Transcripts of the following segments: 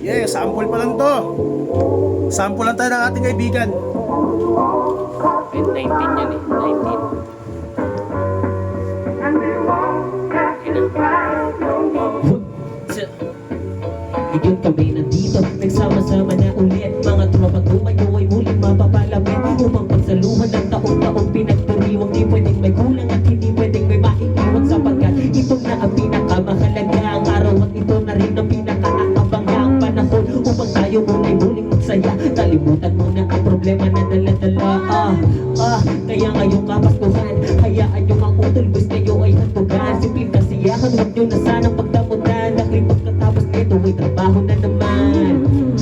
Yeah, sample pa lang to. Sample lang tayo ng ating kaibigan. 19 yan eh, 19. Ngayon kami nandito, nagsama-sama na ulit. Mga tropa tumayo ay muling mapapalapit upang pagsaluhan ng taon-taong pinagdiriwang. Di pwedeng may kulang at hindi pwedeng may maiiwan, sapagkat ito na ang pinakamahalaga. Ang araw at ito na rin ang pinakaabangang panahon upang tayo muna'y muling magsaya. Kalimutan mo na ang problema na dala-dala. Kaya ngayong kapaskuhan, hayaan nyo ang utol, boys kayo ay hantugan. Simpleng kasiyahan, huwag nyo na sanang pagdamutan. Dahil pagkatapos nito ay trabaho na naman.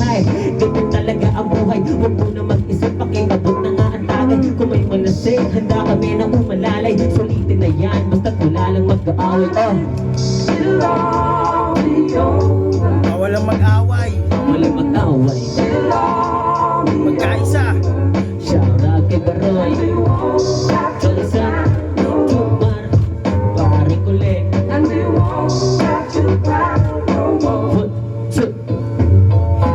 Hay, ganyan talaga ang buhay. Huwag mo na mag-isip, pakiabot na nga ang tagay. Kung may malasig, handa kami na umalalay. Sulitin na yan, basta't wala lang mag-aaway. Walang mag-away. Walang mag-aaway. Magkaisa. Shout out kay Baroy, Jolisa, Tumar, Pare Kulit.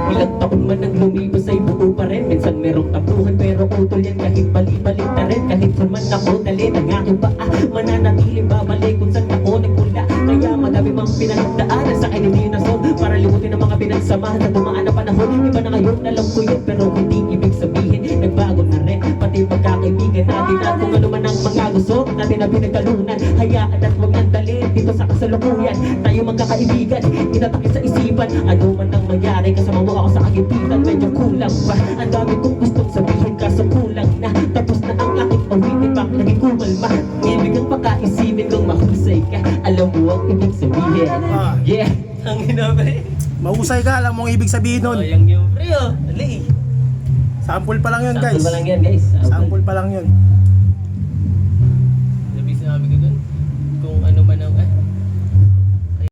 Ilang taon man ang lumipas ay buo pa rin. Minsan merong tapuhan pero utol yan kahit bali-balik na rin. Kahit saan ako dalhin ang aking paa, mananatiling babalik kung saan ako nagmula. Kaya madami mang pinagdaanan sa akin hindi nason, para limutin ang mga pinagsamahan sa dumaan na panahon. Iba na ngayon, alam ko yun, pero hindi ibig sabihin nagbago na rin pati pagkakaibigan natin. At kung ano man ang mga gusto natin na pinagkalunan, hayaan at huwag nang dalhin dito sa kasalukuyan. Tayo magkakaibigan, inatakit sa isipan. Ano man ang mangyari, kasama mo ako sa kagipitan. Medyo kulang pa, ang dami kong gustong sabihin, kaso kulang na. Tapos na ang aking awitin, bak naging kumalma. Ibig ang pakaisipin kung mahusay ka, alam mo ang ibig sabihin. Yeah, Ang ginabi. Mahusay ka, alam mo ang ibig sabihin nun. Sayang yung pre oh. Ali. Sample pa lang yun, guys. sample pa lang yan guys. Sample pa lang yun.